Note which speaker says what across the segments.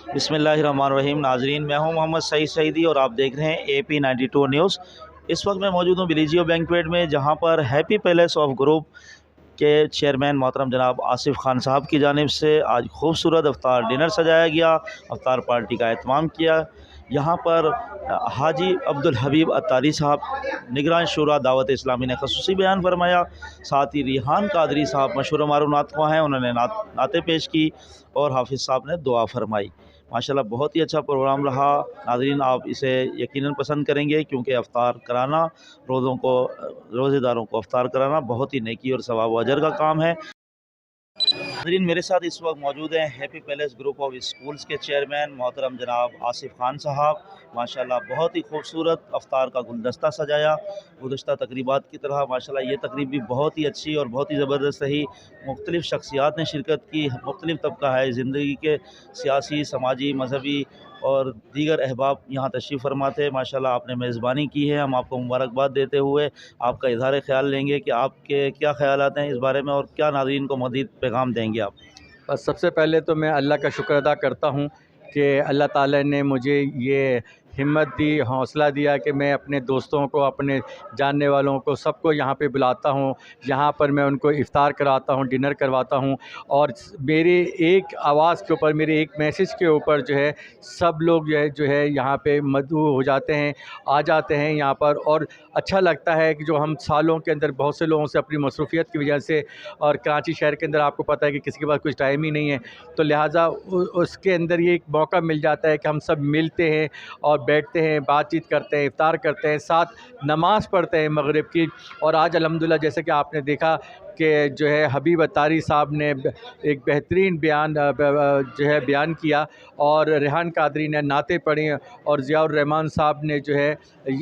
Speaker 1: बिस्मिल्लाहिर्रहमानिर्रहीम। नाजरीन, मैं हूं मोहम्मद सईद सईदी और आप देख रहे हैं AP 92 न्यूज़। इस वक्त मैं मौजूद हूं बिलीजियो बैंक्वेट में, जहां पर हैप्पी पैलेस ऑफ ग्रुप के चेयरमैन मोहतरम जनाब आसिफ खान साहब की जानिब से आज खूबसूरत अफ्तार डिनर सजाया गया। अफ्तार पार्टी का एहतमाम किया। यहाँ पर हाजी अब्दुल हबीब अत्तारी साहब निगरान शुरा दावत इस्लामी ने खसूसी बयान फरमाया। साथ ही रिहान कादरी साहब मशहूर मारूफ नातख़्वा हैं, उन्होंने नाते पेश की और हाफिज़ साहब ने दुआ फरमाई। माशाल्लाह बहुत ही अच्छा प्रोग्राम रहा। नाज़रीन, आप इसे यकीनन पसंद करेंगे, क्योंकि अफ्तार कराना रोज़ेदारों को अफ्तार कराना बहुत ही नेकी और सवाब व अजर का काम है। नाज़रीन, मेरे साथ इस वक्त मौजूद हैं happy palace group of schools के चेयरमैन मोहतरम जनाब आसिफ खान साहब। माशाल्लाह बहुत ही खूबसूरत अफ्तार का गुलदस्ता सजाया। गुज़श्ता तकरीबात की तरह माशाल्लाह ये तकरीब भी बहुत ही अच्छी और बहुत ही ज़बरदस्त रही। मुख्तलिफ़ शख्सियात ने शिरकत की। मुख्तलिफ़ तबका है ज़िंदगी के, सियासी, समाजी, मजहबी और दीगर अहबाब यहाँ तशरीफ़ फरमा थे। माशाल्लाह आपने मेज़बानी की है। हम आपको मुबारकबाद देते हुए आपका इज़हार ख़याल लेंगे कि आपके क्या ख़यालात हैं इस बारे में और क्या नाज़रीन को मज़ीद पैगाम देंगे आप।
Speaker 2: बस सबसे पहले तो मैं अल्लाह का शुक्र अदा करता हूँ कि अल्लाह ताला ने मुझे ये हिम्मत दी, हौसला दिया कि मैं अपने दोस्तों को, अपने जानने वालों को, सबको यहाँ पे बुलाता हूँ। यहाँ पर मैं उनको इफ़्तार कराता हूँ, डिनर करवाता हूँ और मेरे एक आवाज़ के ऊपर, मेरे एक मैसेज के ऊपर जो है सब लोग जो है यहाँ पे मदऊ हो जाते हैं, आ जाते हैं यहाँ पर। और अच्छा लगता है कि जो हम सालों के अंदर बहुत से लोगों से अपनी मसरूफ़ियत की वजह से, और कराची शहर के अंदर आपको पता है कि किसी के पास कुछ टाइम ही नहीं है, तो लिहाजा उसके अंदर ये एक मौका मिल जाता है कि हम सब मिलते हैं और बैठते हैं, बातचीत करते हैं, इफ़्तार करते हैं, साथ नमाज़ पढ़ते हैं मगरिब की। और आज अल्हम्दुलिल्लाह जैसे कि आपने देखा कि जो है हबीब अत्तारी साहब ने एक बेहतरीन बयान जो है बयान किया और रेहान कादरी ने नाते पढ़ी और ज़ियाउर रहमान साहब ने जो है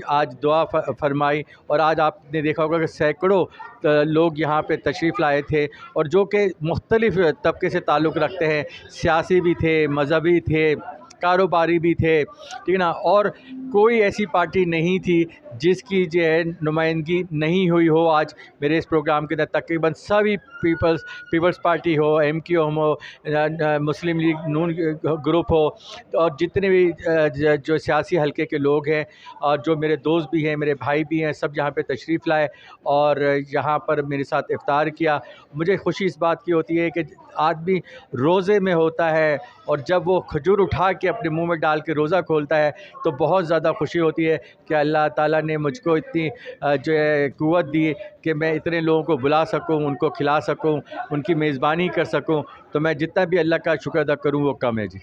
Speaker 2: आज दुआ फरमाई। और आज आपने देखा होगा कि सैकड़ों लोग यहाँ पे तशरीफ़ लाए थे और जो कि मुख्तलिफ़ तबके से ताल्लुक़ रखते हैं, सियासी भी थे, मज़हबी थे, कारोबारी भी थे, ठीक है ना। और कोई ऐसी पार्टी नहीं थी जिसकी जो है नुमाइंदगी नहीं हुई हो। आज मेरे इस प्रोग्राम के अंदर तकरीबन सभी पीपल्स पार्टी हो, MQ हो, मुस्लिम लीग नून ग्रुप हो, और जितने भी जो सियासी हलके के लोग हैं और जो मेरे दोस्त भी हैं, मेरे भाई भी हैं, सब यहाँ पे तशरीफ़ लाए और यहाँ पर मेरे साथ इफ़्तार किया। मुझे खुशी इस बात की होती है कि आदमी रोज़े में होता है और जब वो खजूर उठा के अपने मुंह में डाल के रोज़ा खोलता है तो बहुत ज़्यादा खुशी होती है कि अल्लाह ताला ने मुझको इतनी जो है क़ुव्वत दी कि मैं इतने लोगों को बुला सकूं, उनको खिला सकूं, उनकी मेज़बानी कर सकूं। तो मैं जितना भी अल्लाह का शुक्र अदा करूं वो कम है जी।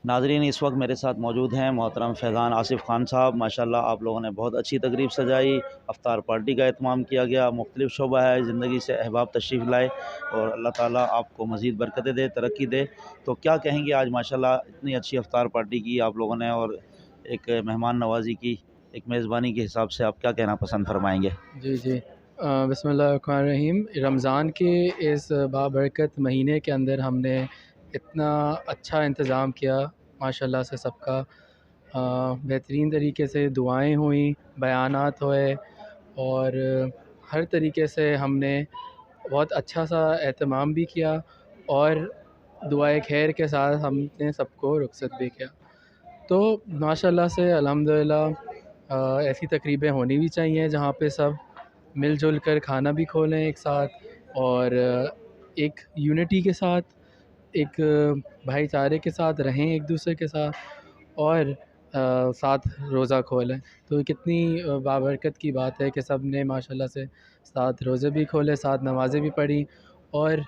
Speaker 1: नाज़रीन, इस वक्त मेरे साथ मौजूद हैं मोहतरम फैज़ान आसिफ खान साहब। माशाल्लाह आप लोगों ने बहुत अच्छी तकरीब सजाई। अफ्तार पार्टी का एहतमाम किया गया। मुख्तलिफ़ शोबा है ज़िंदगी से अहबाब तशरीफ़ लाए और अल्लाह ताला आपको मज़ीद बरकतें दे, तरक्की दे। तो क्या कहेंगे, आज माशाल्लाह इतनी अच्छी अफ्तार पार्टी की आप लोगों ने और एक मेहमान नवाज़ी की, एक मेज़बानी के हिसाब से आप क्या कहना पसंद फरमाएँगे?
Speaker 3: जी जी। बिस्मिल्लाहिर्रहमानिर्रहीम। रमज़ान के इस बाबरकत महीने के अंदर हमने इतना अच्छा इंतज़ाम किया माशाल्लाह से सबका। बेहतरीन तरीके से दुआएं हुई, बयानात हुए और हर तरीके से हमने बहुत अच्छा सा एहतमाम भी किया और दुआए खैर के साथ हमने सबको रुखसत भी किया। तो माशाल्लाह से अल्हम्दुलिल्लाह ऐसी तकरीबें होनी भी चाहिए जहाँ पे सब मिलजुल कर खाना भी खो लें एक साथ और एक यूनिटी के साथ, एक भाईचारे के साथ रहें एक दूसरे के साथ और साथ रोज़ा खोलें। तो कितनी बाबरकत की बात है कि सब ने माशाल्लाह से साथ रोज़े भी खोले, साथ नमाज़ें भी पढ़ी और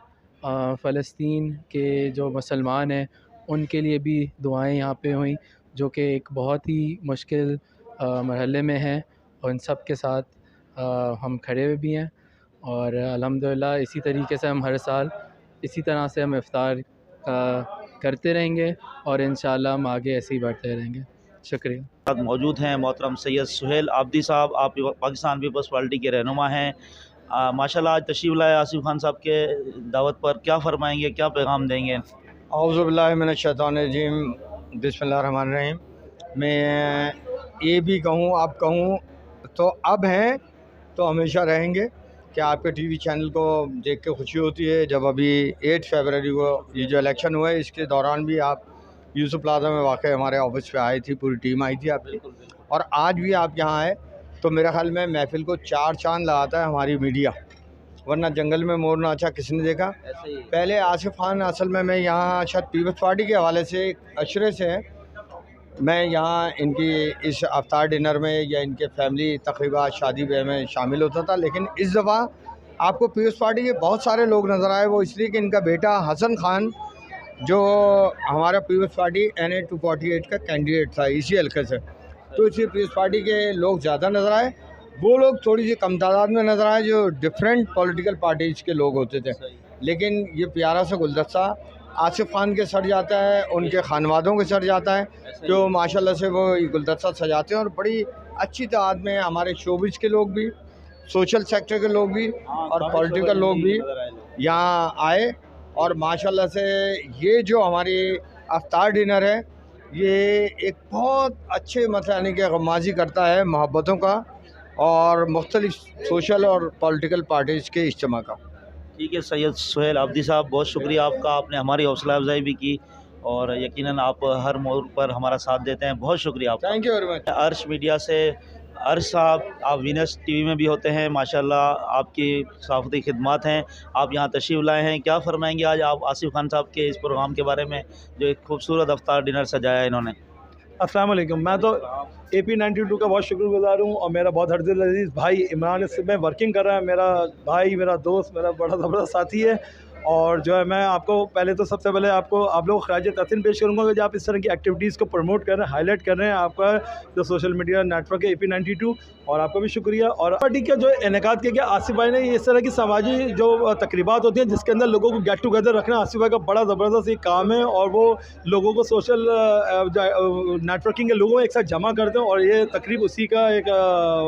Speaker 3: फ़लस्तीन के जो मुसलमान हैं उनके लिए भी दुआएं यहाँ पे हुई, जो कि एक बहुत ही मुश्किल मरहले में हैं और इन सब के साथ हम खड़े हुए भी हैं। और अल्हम्दुलिल्लाह इसी तरीके से हम हर साल इसी तरह से हम इफ़्तार करते रहेंगे और इंशाअल्लाह हम आगे ऐसे ही बढ़ते रहेंगे। शुक्रिया।
Speaker 1: साथ मौजूद हैं मोहतरम सैयद सुहेल आबदी साहब। आप पाकिस्तान पीपल्स पार्टी के रहनुमा हैं। माशाल्लाह आज तशरीफ़ लाए आसिफ खान साहब के दावत पर, क्या फ़रमाएँगे, क्या पैगाम देंगे?
Speaker 4: औज़ु बिल्लाहि मिनश शैतानिर रजीम, बिस्मिल्लाहिर्रहमानिर्रहीम। मैं ये भी कहूँ, आप कहूँ तो अब हैं तो हमेशा रहेंगे कि आपके टीवी चैनल को देख के खुशी होती है। जब अभी 8 फरवरी को ये जो इलेक्शन हुआ है इसके दौरान भी आप यूसुफ प्लाजा में वाक़ हमारे ऑफिस पे आई थी, पूरी टीम आई थी आपकी। और आज भी आप यहाँ आए तो मेरे ख्याल में महफ़िल को 4 चाँद लगाता है हमारी मीडिया, वरना जंगल में मोर नाचा किसने देखा। पहले आसिफ खान, असल में मैं यहाँ शायद पीपल्स पार्टी के हवाले से एक अशरे से है, मैं यहाँ इनकी इस अफ्तार डिनर में या इनके फैमिली तकरीबा शादी ब्याह में शामिल होता था। लेकिन इस दफ़ा आपको पीपल्स पार्टी के बहुत सारे लोग नज़र आए, वो इसलिए कि इनका बेटा हसन खान जो हमारा पीपल्स पार्टी NA 248 का कैंडिडेट था इसी हल्के से, तो इसी पीपल्स पार्टी के लोग ज़्यादा नज़र आए। वो लोग थोड़ी सी कम तादाद में नज़र आए जो डिफरेंट पॉलिटिकल पार्टीज़ के लोग होते थे। लेकिन ये प्यारा सा गुलदस्ता आसिफ खान के सर जाता है, उनके खानवादों के सर जाता है, जो माशाल्लाह से वो ये गुलदस्ता सजाते हैं। और बड़ी अच्छी तादाद में हमारे शोबिज़ के लोग भी, सोशल सेक्टर के लोग भी और पॉलिटिकल लोग भी यहाँ आए। और माशाल्लाह से ये जो हमारी अफ्तार डिनर है ये एक बहुत अच्छे मतलब यानी कि गमाजी करता है मोहब्बतों का और मुख्तलिफ सोशल और पॉलिटिकल पार्टीज़ के इज्तिमा का।
Speaker 1: ठीक है सैयद सुहेल आबदी साहब, बहुत शुक्रिया आपका, आपने हमारी हौसला अफजाई भी की और यकीनन आप हर मोड़ पर हमारा साथ देते हैं, बहुत शुक्रिया आपका।
Speaker 4: Thank you very much.
Speaker 1: अर्श मीडिया से अर्श साहब, आप वीनस टीवी में भी होते हैं, माशाल्लाह आपकी सहाफ़ती खिदमात हैं, आप यहाँ तशरीफ़ लाए हैं, क्या फ़रमाएंगे आज आप आसिफ खान साहब के इस प्रोग्राम के बारे में जो एक खूबसूरत अफ्तार डिनर सजाया है इन्होंने?
Speaker 5: अस्सलाम वालेकुम। मैं तो AP 92 का बहुत शुक्रगुज़ार हूँ और मेरा बहुत हर्दिल अजीज़ भाई इमरान इसमें वर्किंग कर रहा है, मेरा भाई, मेरा दोस्त, मेरा बड़ा ज़बरदस्त साथी है। और जो है मैं आपको पहले तो सबसे पहले आपको आप लोग खराज तहसीन पेश करूँगा कि आप इस तरह की एक्टिविटीज़ को प्रमोट कर रहे हैं, हाईलाइट कर रहे हैं, आपका जो सोशल मीडिया नेटवर्क है AP 92, और आपका भी शुक्रिया। और पार्टी का जो इनेकाद किया गया, आसिफ भाई ने इस तरह की समाजी जो तकरीबात होती हैं जिसके अंदर लोगों को गेट टुगेदर रखना आसिफ भाई का बड़ा ज़बरदस्त एक काम है, और वो लोगों को सोशल नेटवर्किंग के लोगों को एक साथ जमा करते हैं, और ये तकरीब उसी का एक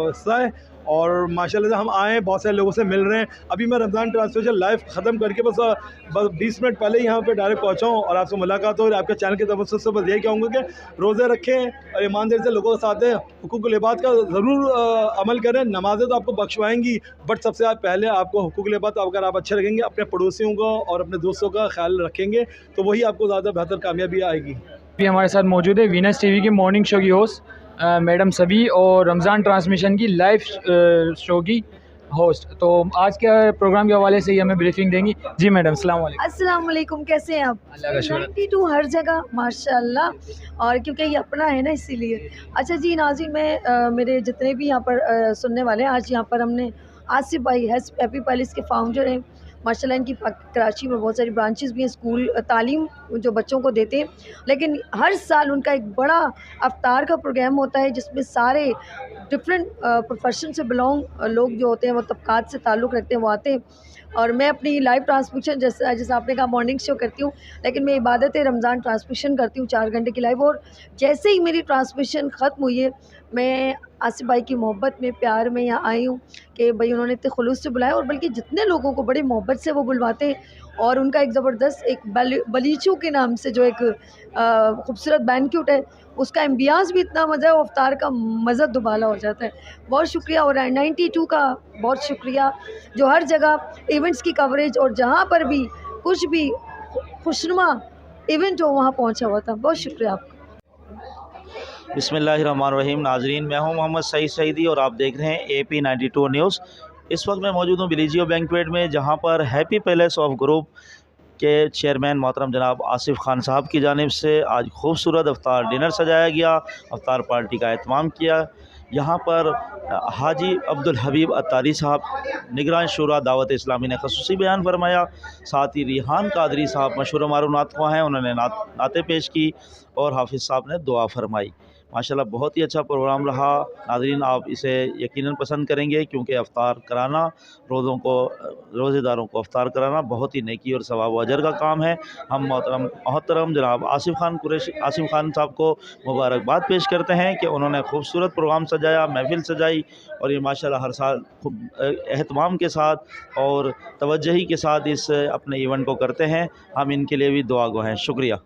Speaker 5: हिस्सा है। और माशाल्लाह से हम आए, बहुत सारे लोगों से मिल रहे हैं। अभी मैं रमज़ान ट्रांसमिशन लाइव ख़त्म करके बस 20 मिनट पहले यहाँ पे डायरेक्ट पहुँचा हूँ और आपसे मुलाकात हो। और आपके चैनल के तवज्जुह से बस यही कहूँगा कि रोज़े रखें और ईमानदारी से लोगों के साथ हैं, हुकूकुल इबाद का ज़रूर अमल करें। नमाज़ें तो आपको बख्शवाएँगी, बट सबसे पहले आपको हुकूकुल इबाद, अगर आप अच्छे रखेंगे, अपने पड़ोसियों का और अपने दोस्तों का ख्याल रखेंगे, तो वही आपको ज़्यादा बेहतर कामयाबी आएगी।
Speaker 6: भी हमारे साथ मौजूद है वीनस टीवी की मॉर्निंग शो की होस्ट मैडम सभी और रमज़ान ट्रांसमिशन की लाइव शो की होस्ट। तो आज के प्रोग्राम के हवाले से ही हमें ब्रीफिंग देंगी। जी मैडम, अस्सलाम वालेकुम।
Speaker 7: अस्सलाम वालेकुम, कैसे हैं आप?
Speaker 6: अल्लाह का शुक्र।
Speaker 7: 92 हर जगह माशाल्लाह, और क्योंकि ये अपना है ना इसीलिए। अच्छा जी नाज़रीन, मैं मेरे जितने भी यहाँ पर सुनने वाले हैं, आज यहाँ पर हमने आसिफ भाई हैप्पी पैलेस के फाउंडर हैं माशाल्लाह। इनकी कराची में बहुत सारी ब्रांचेस भी हैं, स्कूल तालीम जो बच्चों को देते हैं। लेकिन हर साल उनका एक बड़ा अफ्तार का प्रोग्राम होता है जिसमें सारे डिफरेंट प्रोफेशन से बिलोंग लोग जो होते हैं, वो तबकात से ताल्लुक़ रखते हैं, वो आते हैं। और मैं अपनी लाइव ट्रांसमिशन जैसे आपने कहा मॉर्निंग शो करती हूँ, लेकिन मैं इबादत रमज़ान ट्रांसमिशन करती हूँ 4 घंटे की लाइव। और जैसे ही मेरी ट्रांसमिशन ख़त्म हुई है, मैं आसिफ भाई की मोहब्बत में, प्यार में यहाँ आई हूँ कि भाई उन्होंने इतने खुलूस से बुलाया, और बल्कि जितने लोगों को बड़े मोहब्बत से वो बुलवाते हैं। और उनका एक ज़बरदस्त एक बलीचू के नाम से जो एक खूबसूरत बैंक्यूट है, उसका एम्बियाज़ भी इतना मज़ा है, वो अफ्तार का मज़ा दुबाला हो जाता है। बहुत शुक्रिया। और 92 का बहुत शुक्रिया जो हर जगह इवेंट्स की कवरेज, और जहाँ पर भी कुछ भी खुशनुमा इवेंट हो वहाँ पहुँचा हुआ था। बहुत शुक्रिया आपका।
Speaker 1: बिस्मिल्लाहिर्रहमानिर्रहीम। नाजरीन, मैं हूं मोहम्मद सईद सईदी और आप देख रहे हैं AP 92 न्यूज़। इस वक्त मैं मौजूद हूं बिलीजियो बैंक्वेट में, जहां पर हैप्पी पैलेस ऑफ ग्रुप के चेयरमैन मोहतरम जनाब आसिफ खान साहब की जानिब से आज खूबसूरत अफ्तार डिनर सजाया गया, अफ्तार पार्टी का एहतमाम किया। यहाँ पर हाजी अब्दुल हबीब अत्तारी साहब निगरान शुरा दावत इस्लामी ने खसूसी बयान फरमाया। साथ ही रिहान कादरी साहब मशहूर मारूफ नातख़्वाह हैं, उन्होंने नाते पेश की और हाफिज़ साहब ने दुआ फरमाई। माशाल्लाह बहुत ही अच्छा प्रोग्राम रहा। नाज़रीन, आप इसे यकीनन पसंद करेंगे क्योंकि अफ्तार कराना, रोज़ेदारों को अफ्तार कराना बहुत ही नेकी और सवाब व अजर का काम है। हम मोहतरम जनाब आसिफ खान साहब को मुबारकबाद पेश करते हैं कि उन्होंने खूबसूरत प्रोग्राम सजाया, महफिल सजाई, और ये माशाल्लाह हर साल एहतमाम के साथ और तवज्जुही के साथ इस अपने इवेंट को करते हैं। हम इनके लिए भी दुआ गो हैं। शुक्रिया।